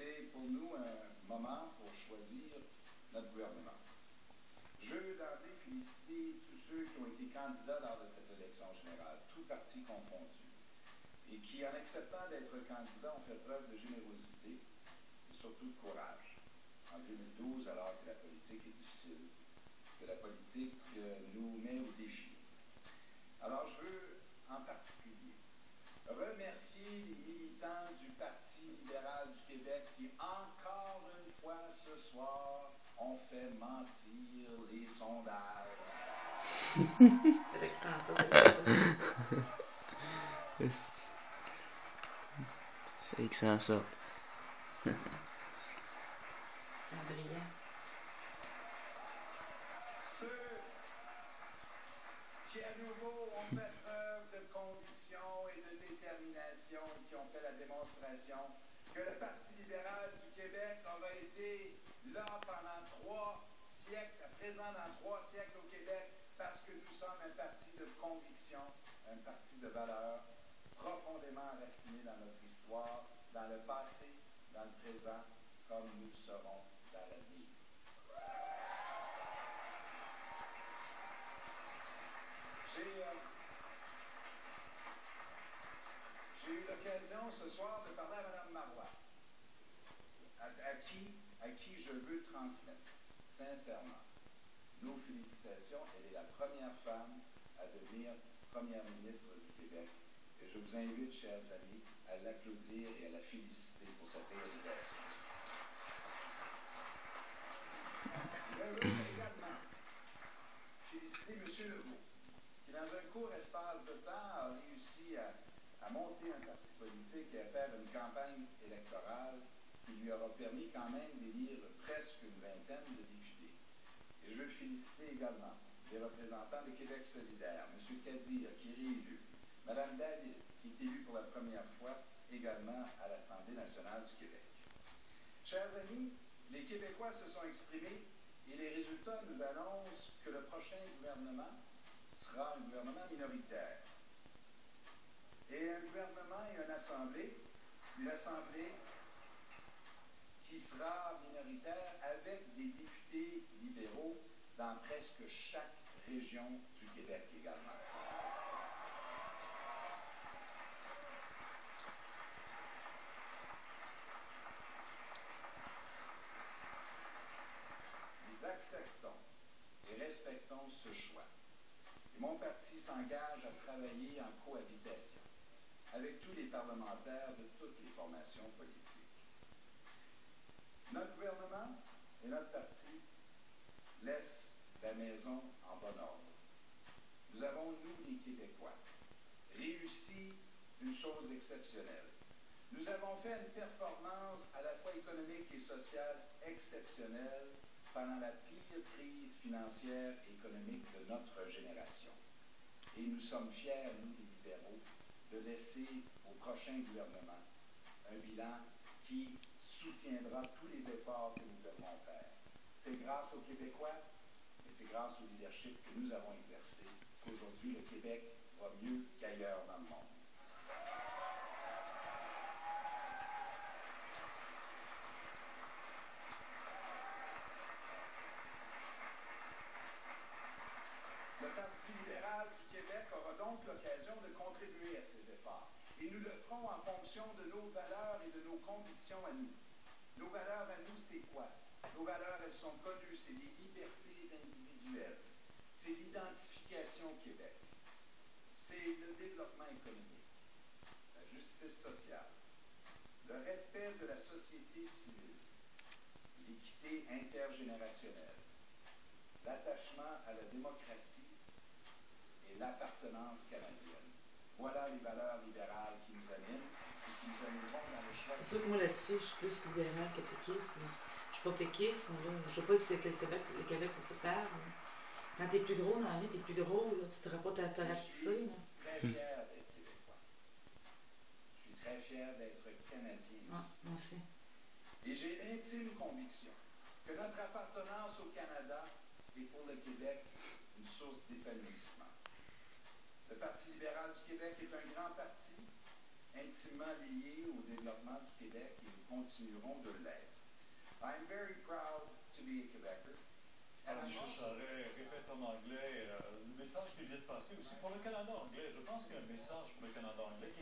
c'est pour nous un moment pour choisir notre gouvernement. Je veux d'emblée féliciter tous ceux qui ont été candidats lors de cette élection générale, tous partis confondus, et qui, en acceptant d'être candidats, ont fait preuve de générosité et surtout de courage. En 2012, alors que la politique est difficile, que la politique nous met au défi. Alors, je veux en particulier remercier les militants du Parti libéral du Québec qui, encore une fois ce soir, ont fait mentir les sondages. Avec ça, Fallait que ça en sorte. c'est brillant. Ceux qui, à nouveau, ont fait preuve de conviction et de détermination, qui ont fait la démonstration que le Parti libéral du Québec aura été là pendant 3 siècles, présent dans 3 siècles au Québec, parce que nous sommes un parti de conviction, un parti de valeurs, profondément enraciné dans notre histoire, dans le passé, dans le présent, comme nous le serons dans l'avenir. J'ai eu l'occasion ce soir de parler à Mme Marois, à qui je veux transmettre, sincèrement, nos félicitations. Elle est la première femme à devenir première ministre du Québec. Et je vous invite, chers amis, à l'applaudir et à la féliciter pour cette réalisation. Je veux également féliciter M. Legault, qui, dans un court espace de temps, a réussi à monter un parti politique et à faire une campagne électorale qui lui aura permis quand même d'élire presque une vingtaine de députés. Et je veux féliciter également les représentants de Québec solidaire, M. Kadir, qui est réélu, Mme David, qui est élue pour la première fois également à l'Assemblée nationale du Québec. Chers amis, les Québécois se sont exprimés et les résultats nous annoncent que le prochain gouvernement sera un gouvernement minoritaire. Et un gouvernement et une assemblée qui sera minoritaire avec des députés libéraux dans presque chaque région du Québec également. Nous acceptons et respectons ce choix. Et mon parti s'engage à travailler en cohabitation avec tous les parlementaires de toutes les formations politiques. Notre gouvernement et notre parti laissent la maison en bon ordre. Nous avons, nous les Québécois, réussi une chose exceptionnelle. Nous avons fait une performance à la fois économique et sociale exceptionnelle pendant la pire crise financière et économique de notre génération. Et nous sommes fiers, nous les libéraux, de laisser au prochain gouvernement un bilan qui soutiendra tous les efforts que nous devrons faire. C'est grâce aux Québécois, mais c'est grâce au leadership que nous avons exercé qu'aujourd'hui le Québec va mieux qu'ailleurs dans le monde. Le Parti libéral du Québec aura donc l'occasion de contribuer à ces efforts. Et nous le ferons en fonction de nos valeurs et de nos convictions à nous. Nos valeurs à nous, c'est quoi? Nos valeurs, elles sont connues, c'est les libertés individuelles, c'est l'identification au Québec, c'est le développement économique, la justice sociale, le respect de la société civile, l'équité intergénérationnelle, l'attachement à la démocratie et l'appartenance canadienne. Voilà les valeurs libérales qui nous animent et qui nous animeront dans le choix. C'est sûr que moi là-dessus, je suis plus libérale que péquiste. Je suis pas péquiste, mais là, je sais pas si c'est que le Québec se sépare. Mais quand t'es plus gros dans la vie, t'es plus gros, là, tu ne seras pas te rapetisser. Je suis très fier d'être québécois. Je suis très fier d'être canadien. Ah, moi aussi. Et j'ai l'intime conviction que notre appartenance au Canada est pour le Québec une source d'épanouissement. Le Parti libéral du Québec est un grand parti intimement lié au développement développement du Québec et nous continuerons de l'être. I'm very proud to be a Quebecer. And Alors, I'm M. also Charest répète en anglais le message qu'il vient de passer aussi pour le Canada anglais. Je pense qu'il y a un message pour le Canada anglais qui